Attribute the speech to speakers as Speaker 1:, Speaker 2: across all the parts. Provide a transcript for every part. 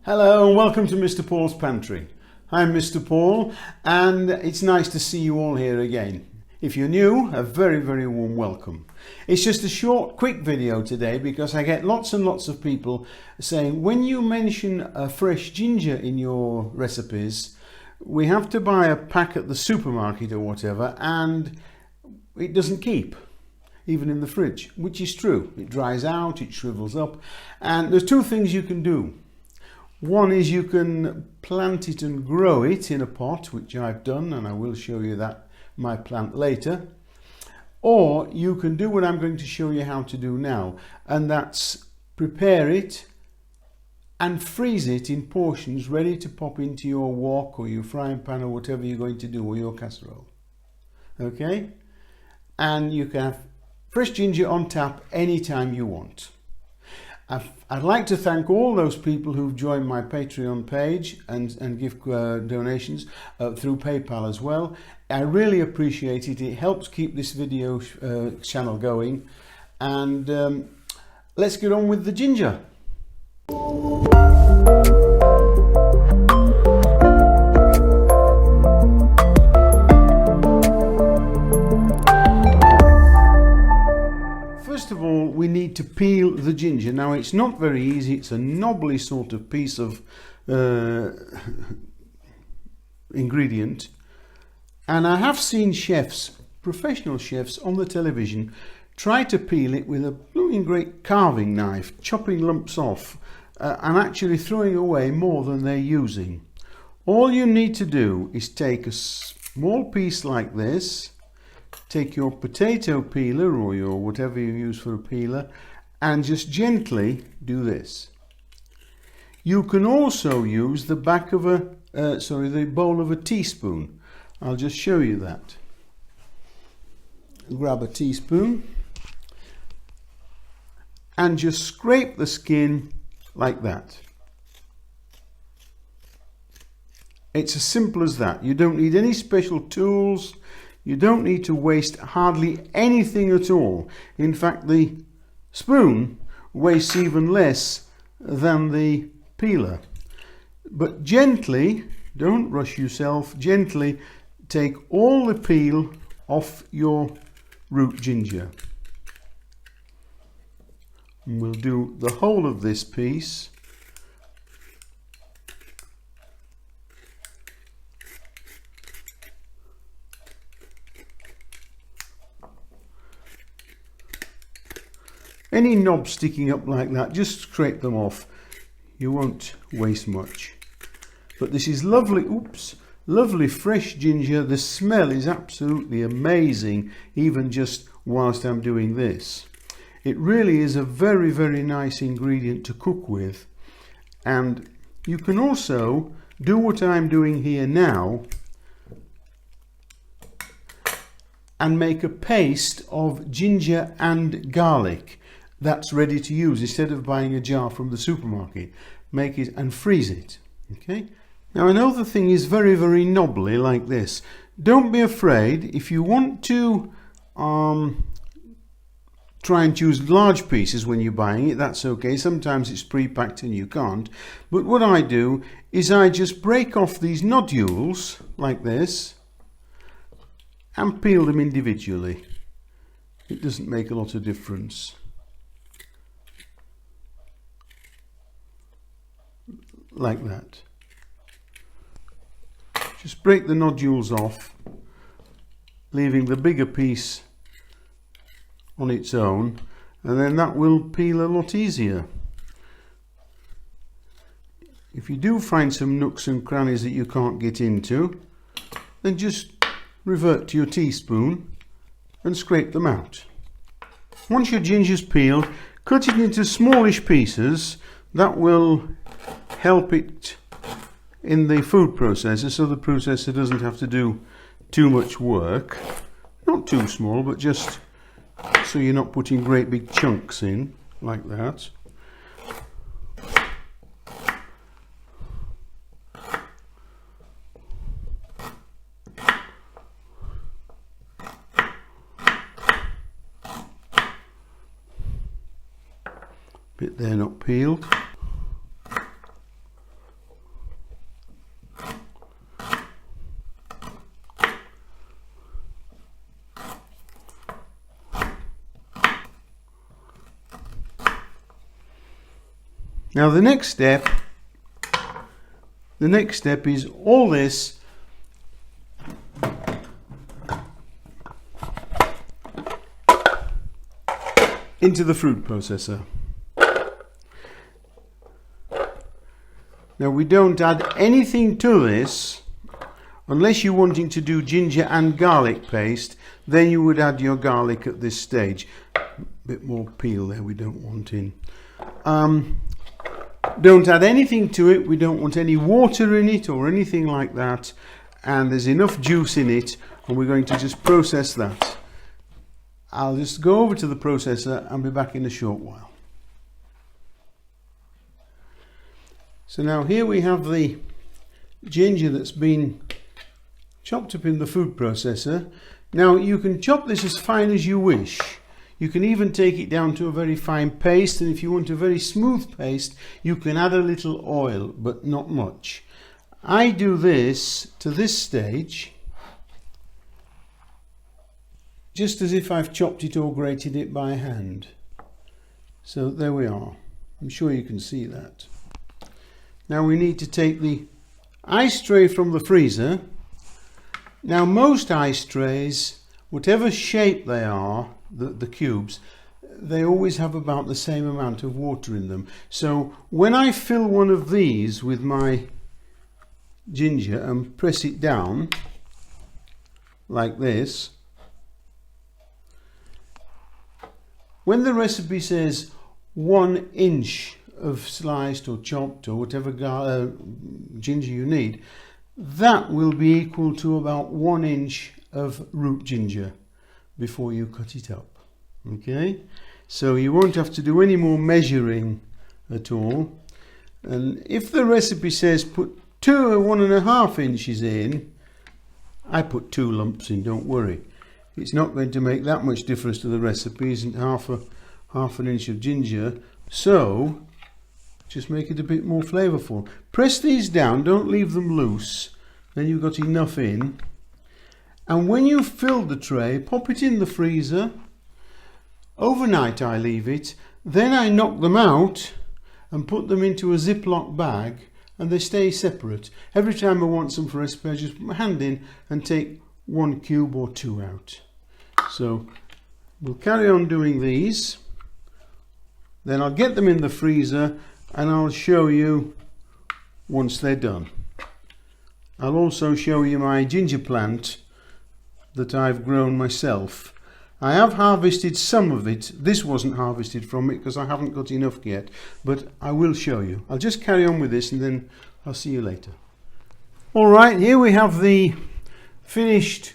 Speaker 1: Hello and welcome to Mr. Paul's Pantry. I'm Mr. Paul and it's nice to see you all here again. If you're new, a very warm welcome. It's just a short quick video today because I get lots and lots of people saying when you mention a fresh ginger in your recipes, we have to buy a pack at the supermarket or whatever and it doesn't keep. Even in the fridge, which is true. It dries out, it shrivels up, and there's two things you can do. One is you can plant it and grow it in a pot, which I've done, and I will show you that my plant later. Or you can do what I'm going to show you how to do now, and that's prepare it and freeze it in portions ready to pop into your wok or your frying pan or whatever you're going to do, or your casserole. Okay? And you can have fresh ginger on tap anytime you want. I'd like to thank all those people who've joined my Patreon page and give donations through PayPal as well. I really appreciate it. It helps keep this video channel going. And let's get on with the ginger. First of all, we need to peel the ginger. Now, it's not very easy. It's a knobbly sort of piece of ingredient. And I have seen chefs, professional chefs on the television, try to peel it with a blooming great carving knife, chopping lumps off and actually throwing away more than they're using. All you need to do is take a small piece like this, take your potato peeler or your whatever you use for a peeler and just gently do this. You can also use the back of the bowl of a teaspoon. I'll just show you that. Grab a teaspoon and just scrape the skin like that. It's as simple as that. You don't need any special tools. You don't need to waste hardly anything at all. In fact, the spoon wastes even less than the peeler. But gently, don't rush yourself, gently take all the peel off your root ginger. And we'll do the whole of this piece. Any knobs sticking up like that, just scrape them off. You won't waste much. But this is lovely, lovely fresh ginger. The smell is absolutely amazing, even just whilst I'm doing this. It really is a very nice ingredient to cook with. And you can also do what I'm doing here now and make a paste of ginger and garlic. That's ready to use instead of buying a jar from the supermarket. Make it and freeze it. Okay. Now another thing is very knobbly like this. Don't be afraid. If you want to try and choose large pieces when you're buying it, that's okay. Sometimes it's pre-packed and you can't. But what I do is I just break off these nodules like this and peel them individually. It doesn't make a lot of difference. Like that. Just break the nodules off, leaving the bigger piece on its own, and then that will peel a lot easier. If you do find some nooks and crannies that you can't get into, then just revert to your teaspoon and scrape them out. Once your ginger's peeled, cut it into smallish pieces. That will help it in the food processor, so the processor doesn't have to do too much work. Not too small, but just so you're not putting great big chunks in like that. Bit there not peeled. Now the next step is all this into the fruit processor. Now we don't add anything to this unless you're wanting to do ginger and garlic paste, then you would add your garlic at this stage. A bit more peel there we don't want in. Don't add anything to it, we don't want any water in it or anything like that, and there's enough juice in it, and we're going to just process that. I'll just go over to the processor and be back in a short while. So now here we have the ginger that's been chopped up in the food processor. Now you can chop this as fine as you wish. You can even take it down to a very fine paste, and if you want a very smooth paste you can add a little oil, but not much. I do this to this stage just as if I've chopped it or grated it by hand. So there we are. I'm sure you can see that. Now we need to take the ice tray from the freezer. Now most ice trays, whatever shape they are, the cubes, they always have about the same amount of water in them. So when I fill one of these with my ginger and press it down like this, when the recipe says 1 inch of sliced or chopped or whatever ginger you need, that will be equal to about 1 inch of root ginger before you cut it up. Okay, so you won't have to do any more measuring at all. And if the recipe says put 2 or 1.5 inches in, I put 2 lumps in, don't worry. It's not going to make that much difference to the recipe, isn't half an inch of ginger, so just make it a bit more flavourful. Press these down, don't leave them loose, then you've got enough in. And when you've filled the tray, pop it in the freezer. Overnight I leave it, then I knock them out and put them into a Ziploc bag, and they stay separate. Every time I want some for a recipe, I just put my hand in and take 1 cube or 2 out. So we'll carry on doing these, then I'll get them in the freezer and I'll show you once they're done. I'll also show you my ginger plant that I've grown myself. I have harvested some of it. This wasn't harvested from it because I haven't got enough yet, but I will show you. I'll just carry on with this and then I'll see you later. Alright, here we have the finished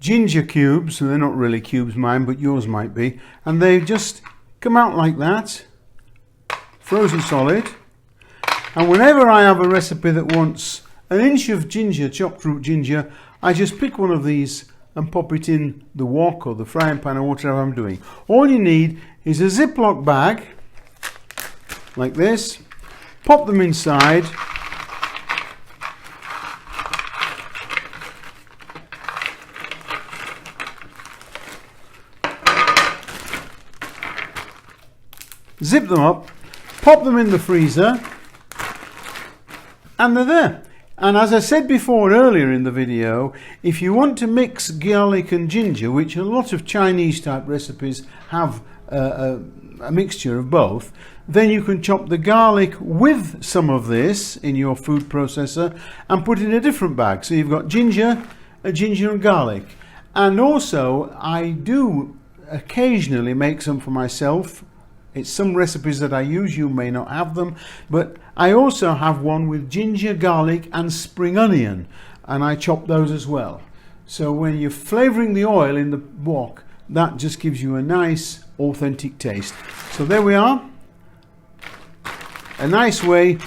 Speaker 1: ginger cubes. They're not really cubes mine, but yours might be, and they just come out like that, frozen solid. And whenever I have a recipe that wants 1 inch of ginger, chopped root ginger, I just pick one of these and pop it in the wok or the frying pan or whatever I'm doing. All you need is a Ziploc bag like this, pop them inside, zip them up, pop them in the freezer, and they're there. And as I said before earlier in the video, if you want to mix garlic and ginger, which a lot of Chinese type recipes have a mixture of both, then you can chop the garlic with some of this in your food processor and put it in a different bag. So you've got ginger and garlic. And also I do occasionally make some for myself. It's some recipes that I use, you may not have them, but I also have one with ginger, garlic and spring onion, and I chop those as well. So when you're flavouring the oil in the wok, that just gives you a nice authentic taste. So there we are, a nice way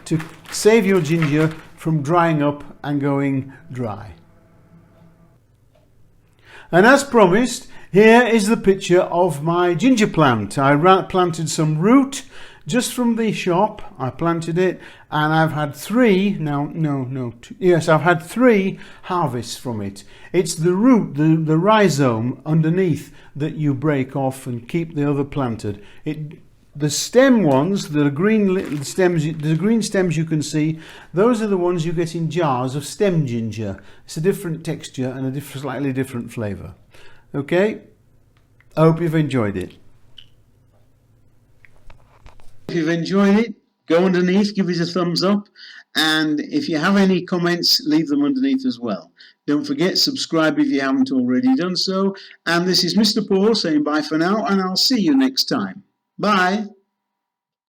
Speaker 1: to save your ginger from drying up and going dry. And as promised, here is the picture of my ginger plant. I planted some root just from the shop. I planted it and I've had 3, I've had 3 harvests from it. It's the root, the rhizome underneath that you break off and keep the other planted. It The stem ones, the green stems you can see, those are the ones you get in jars of stem ginger. It's a different texture and a slightly different flavour. Okay, I hope you've enjoyed it. If you've enjoyed it, go underneath, give us a thumbs up, and if you have any comments, leave them underneath as well. Don't forget, subscribe if you haven't already done so. And this is Mr. Paul saying bye for now, and I'll see you next time. Bye.